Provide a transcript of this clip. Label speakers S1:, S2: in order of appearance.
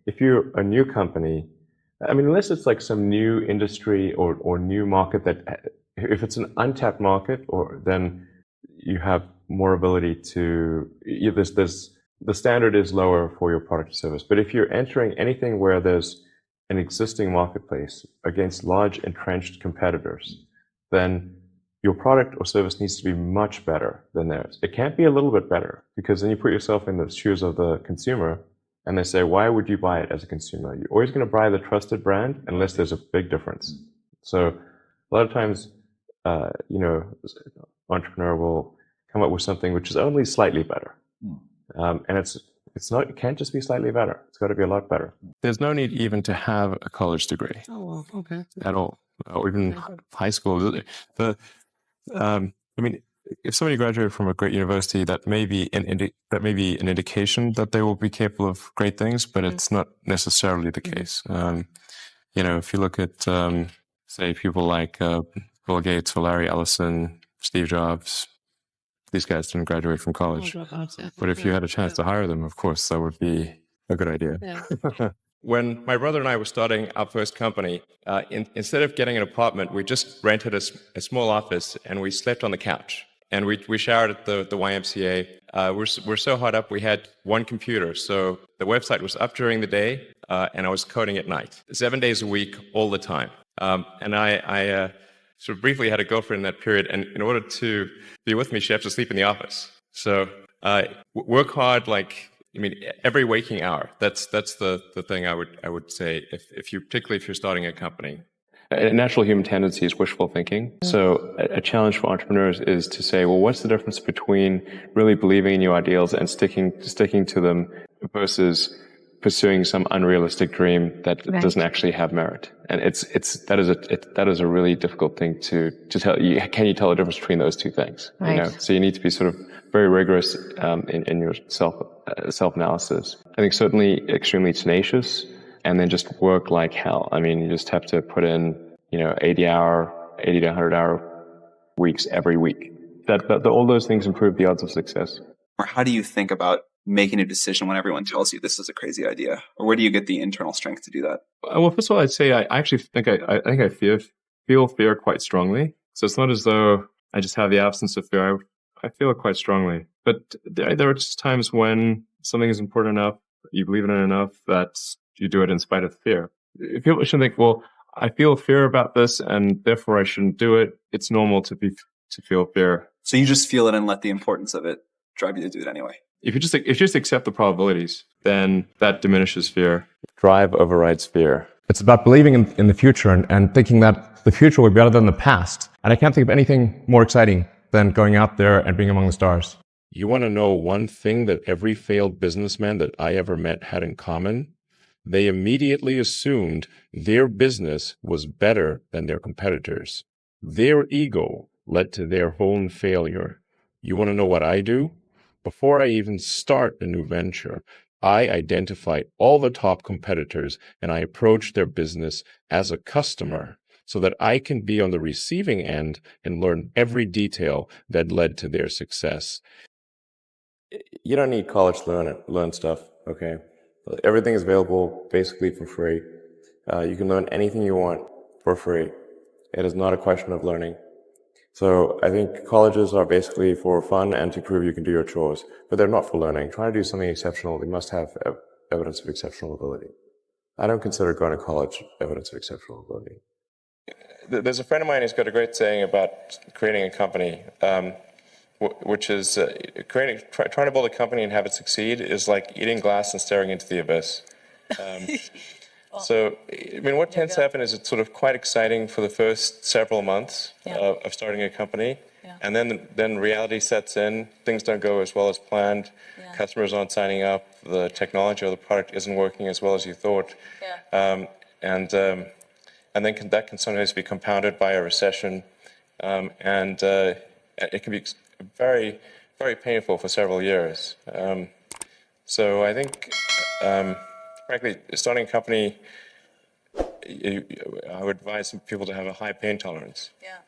S1: if you're a new company, I mean, unless it's like some new industry or new market that, if it's an untapped market, or then you have more ability to, the standard is lower for your product or service. But if you're entering anything where there's an existing marketplace against large entrenched competitors, then your product or service needs to be much better than theirs. It can't be a little bit better, because then you put yourself in the shoes of the consumer and they say, why would you buy it as a consumer? You're always going to buy the trusted brand unless there's a big difference. So a lot of times, entrepreneur will come up with something which is only slightly better. And it's not, it can't just be slightly better. It's got to be a lot better. There's no need even to have a college degree.
S2: Oh, well, okay.
S1: At all, or even high school. I mean, if somebody graduated from a great university, that may be an indication that they will be capable of great things, but it's not necessarily the case. If you look at, say, people like Bill Gates or Larry Ellison, Steve Jobs, these guys didn't graduate from college. But if you had a chance to hire them, of course, that would be a good idea. Yeah. When my brother and I were starting our first company, instead of getting an apartment, we just rented a small office and we slept on the couch. And we showered at the YMCA. We're so hot up, we had one computer. So the website was up during the day, and I was coding at night, 7 days a week, all the time. And I sort of briefly had a girlfriend in that period. And in order to be with me, she had to sleep in the office. So work hard, every waking hour. That's the thing I would say, particularly if you're starting a company. A natural human tendency is wishful thinking. So a challenge for entrepreneurs is to say, well, what's the difference between really believing in your ideals and sticking to them versus pursuing some unrealistic dream that doesn't actually have merit? And that is a really difficult thing to tell you. Can you tell the difference between those two things?
S2: Right.
S1: So you need to be sort of very rigorous in your self-analysis. I think certainly extremely tenacious, and then just work like hell. I mean, you just have to put in 80 to 100 hour weeks every week. All those things improve the odds of success.
S3: Or how do you think about making a decision when everyone tells you this is a crazy idea? Or where do you get the internal strength to do that?
S1: Well, first of all, I'd say I actually think I feel fear quite strongly. So it's not as though I just have the absence of fear. I feel it quite strongly. But there are just times when something is important enough, you believe in it enough, that you do it in spite of fear. People shouldn't think, well, I feel fear about this and therefore I shouldn't do it. It's normal to feel fear.
S3: So you just feel it and let the importance of it drive you to do it anyway.
S1: If you just accept the probabilities, then that diminishes fear. Drive overrides fear.
S4: It's about believing in the future and thinking that the future will be better than the past. And I can't think of anything more exciting than going out there and being among the stars.
S5: You want to know one thing that every failed businessman that I ever met had in common? They immediately assumed their business was better than their competitors. Their ego led to their own failure. You want to know what I do? Before I even start a new venture, I identify all the top competitors and I approach their business as a customer so that I can be on the receiving end and learn every detail that led to their success. You don't need college to learn stuff, okay? Everything is available basically for free. You can learn anything you want for free. It is not a question of learning. So I think colleges are basically for fun and to prove you can do your chores, but they're not for learning. Trying to do something exceptional, they must have evidence of exceptional ability. I don't consider going to college evidence of exceptional ability. There's a friend of mine who's got a great saying about creating a company, which is trying to build a company and have it succeed is like eating glass and staring into the abyss. So, I mean, what tends to happen is it's sort of quite exciting for the first several months of starting a company. Yeah. And then reality sets in. Things don't go as well as planned. Yeah. Customers aren't signing up. The technology or the product isn't working as well as you thought. Yeah. And then that can sometimes be compounded by a recession. And it can be very, very painful for several years. So I think, frankly, starting a company, I would advise people to have a high pain tolerance. Yeah.